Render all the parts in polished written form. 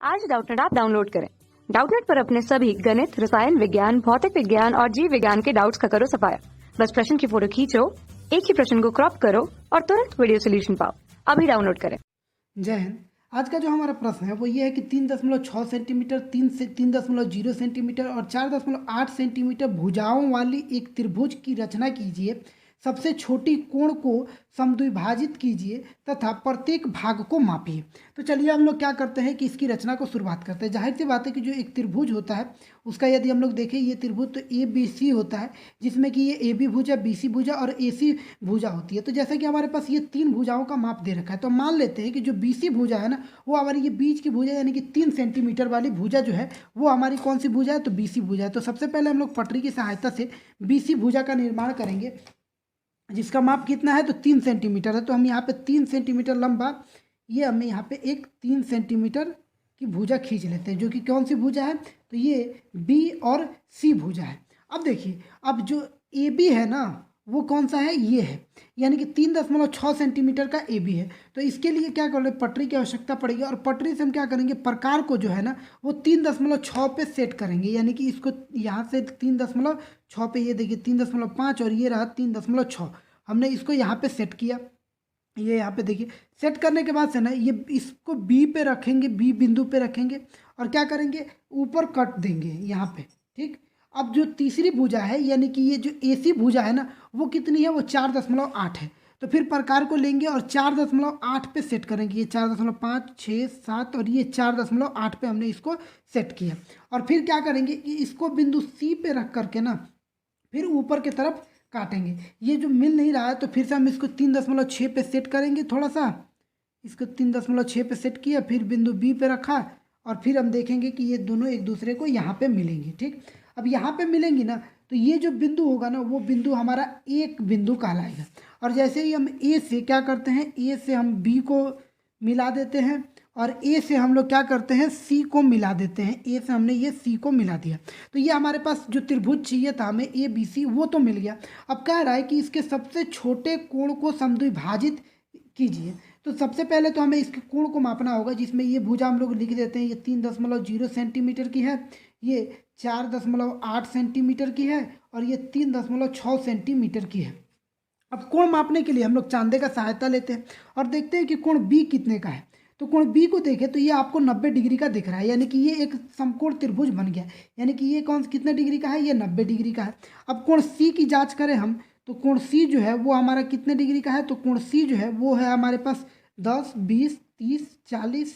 आज Doubtnut app download करें। Doubtnut पर अपने सभी गणित, रसायन विज्ञान, भौतिक विज्ञान और जीव विज्ञान के डाउट्स का करो सफाया। बस प्रश्न की फोटो खींचो, एक ही प्रश्न को क्रॉप करो और तुरंत वीडियो सोल्यूशन पाओ। अभी डाउनलोड करें। जय हिंद। आज का जो हमारा प्रश्न है वो ये है कि 3.6 सेंटीमीटर, 3.0 सेंटीमीटर और 4.8 सेंटीमीटर भुजाओं वाली एक त्रिभुज की रचना कीजिए। सबसे छोटी कोण को समद्विभाजित कीजिए तथा प्रत्येक भाग को मापिए। तो चलिए हम लोग क्या करते हैं कि इसकी रचना को शुरुआत करते हैं। जाहिर सी बात है कि जो एक त्रिभुज होता है उसका यदि हम लोग देखें, ये त्रिभुज तो ए बी सी होता है, जिसमें कि ये ए बी भुजा, बी सी भुजा और ए सी भुजा होती है। तो जैसे कि हमारे पास ये तीन भुजाओं का माप दे रखा है, तो मान लेते हैं कि जो बी सी भुजा है ना, वो हमारी ये बीच की भुजा यानी कि 3 सेंटीमीटर वाली भुजा जो है वो हमारी कौन सी भुजा है, तो बी सी भुजा है। तो सबसे पहले हम लोग पटरी की सहायता से बी सी भुजा का निर्माण करेंगे, जिसका माप कितना है, तो 3 सेंटीमीटर है। तो हम यहाँ पे 3 सेंटीमीटर लंबा, ये हमें यहाँ पे एक 3 सेंटीमीटर की भुजा खींच लेते हैं, जो कि कौन सी भुजा है, तो ये बी और सी भुजा है। अब देखिए, अब जो ए बी है ना, वो कौन सा है, ये है, यानी कि 3.6 सेंटीमीटर का ए बी है। तो इसके लिए क्या करेंगे, पटरी की आवश्यकता पड़ेगी और पटरी से हम क्या करेंगे, प्रकार को जो है ना वो 3.6 पे सेट करेंगे, यानी कि इसको यहाँ से 3.6 पे, ये देखिए 3.5 और ये रहा 3.6, हमने इसको यहाँ पे सेट किया। ये यहाँ पे देखिए, सेट करने के बाद से ना ये इसको बी पे रखेंगे, बी बिंदु पे रखेंगे और क्या करेंगे, ऊपर कट देंगे यहाँ पे, ठीक। अब जो तीसरी भुजा है यानी कि ये जो ए सी भुजा है ना, वो कितनी है, वो 4.8 है। तो फिर प्रकार को लेंगे और 4.8 पे सेट करेंगे। ये 4.5, 6, 7 और ये 4.8 पे हमने इसको सेट किया। और फिर क्या करेंगे कि इसको बिंदु सी पे रख करके ना फिर ऊपर की तरफ काटेंगे। ये जो मिल नहीं रहा है तो फिर से हम इसको 3.6 पे सेट करेंगे, थोड़ा सा इसको 3.6 पे सेट किया, फिर बिंदु बी पे रखा और फिर हम देखेंगे कि ये दोनों एक दूसरे को यहाँ पे मिलेंगे, ठीक। अब यहाँ पे मिलेंगी ना, तो ये जो बिंदु होगा ना, वो बिंदु हमारा एक बिंदु कहलाएगा। और जैसे ही हम ए से क्या करते हैं, ए से हम बी को मिला देते हैं और ए से हम लोग क्या करते हैं, सी को मिला देते हैं। ए से हमने ये सी को मिला दिया, तो ये हमारे पास जो त्रिभुज चाहिए था हमें ए बी सी, वो तो मिल गया। अब कह रहा है कि इसके सबसे छोटे कोण को समद्विभाजित कीजिए। तो सबसे पहले तो हमें इसके कोण को मापना होगा, जिसमें ये भुजा हम लोग लिख देते हैं, ये 3.0 सेंटीमीटर की है, ये 4.8 सेंटीमीटर की है और ये 3.6 सेंटीमीटर की है। अब कोण मापने के लिए हम लोग चांदे का सहायता लेते हैं और देखते हैं कि कोण बी कितने का है। तो कोण बी को देखें तो ये आपको 90 डिग्री का दिख रहा है, यानी कि ये एक समकोण त्रिभुज बन गया, यानी कि ये कौन कितने डिग्री का है, ये 90 डिग्री का है। अब कोण सी की जांच करें हम, तो कोण सी जो है वो हमारा कितने डिग्री का है, तो कोण सी जो है वो है हमारे पास 10, 20, 30, 40,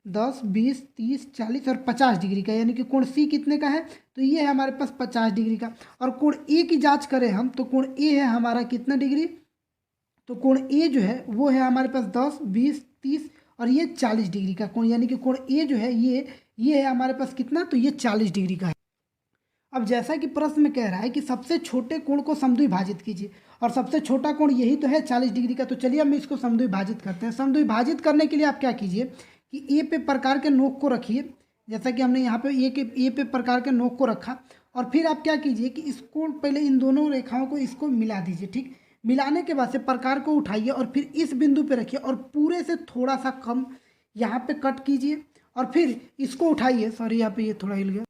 10, 20, 30, 40 और 50 डिग्री का, यानी कि कोण सी कितने का है, तो ये है हमारे पास 50 डिग्री का। और कोण ए की जांच करें हम, तो कोण ए है हमारा कितना डिग्री, तो कोण ए जो है वो है हमारे पास 10, 20, 30 और ये 40 डिग्री का कोण, यानी कि कोण ए जो है ये है हमारे पास कितना, तो ये 40 डिग्री का है। अब जैसा कि प्रश्न में कह रहा है कि सबसे छोटे कोण को समद्विभाजित कीजिए और सबसे छोटा कोण यही तो है 40 डिग्री का। तो चलिए हम इसको समद्विभाजित करते हैं। समद्विभाजित करने के लिए आप क्या कीजिए कि ए पे प्रकार के नोक को रखिए, जैसा कि हमने यहाँ पे ए पे प्रकार के नोक को रखा और फिर आप क्या कीजिए कि इसको पहले इन दोनों रेखाओं को इसको मिला दीजिए, ठीक। मिलाने के बाद से प्रकार को उठाइए और फिर इस बिंदु पे रखिए और पूरे से थोड़ा सा कम यहाँ पे कट कीजिए और फिर इसको उठाइए, सॉरी यहाँ पे ये थोड़ा हिल गया।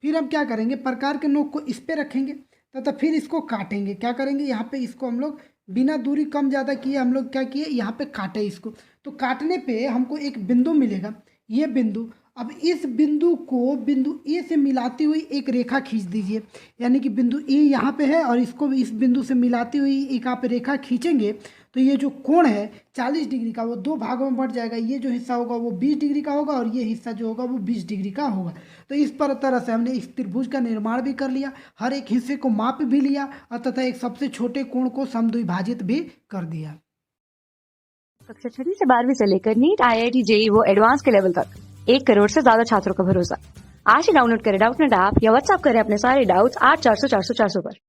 फिर हम क्या करेंगे, प्रकार के नोक को इस पे रखेंगे तथा फिर इसको काटेंगे। क्या करेंगे, यहाँ पे इसको हम लोग बिना दूरी कम ज़्यादा किए हम लोग क्या किए, यहाँ पे काटे इसको। तो काटने पे हमको एक बिंदु मिलेगा, ये बिंदु। अब इस बिंदु को बिंदु ए से मिलाती हुई एक रेखा खींच दीजिए, यानी कि बिंदु ए यहाँ पे है और इसको इस बिंदु से मिलाती हुई एक आप रेखा खींचेंगे तो ये जो कोण है 40 डिग्री का वो दो भागों में बढ़ जाएगा। ये जो हिस्सा होगा वो 20 डिग्री का होगा और ये हिस्सा जो होगा वो 20 डिग्री का होगा। तो इस तरह से हमने इस त्रिभुज का निर्माण भी कर लिया, हर एक हिस्से को माप भी लिया और तथा एक सबसे छोटे कोण को समद्विभाजित भी कर दिया। कक्षा 6 से 12वीं से लेकर नीट, IIT, JEE वो एडवांस के लेवल तक 1 करोड़ से ज्यादा छात्रों का भरोसा। आज ही डाउनलोड करें डाउटनेट ऐप या व्हाट्सएप करें अपने सारे डाउट्स 8400 400 400 पर।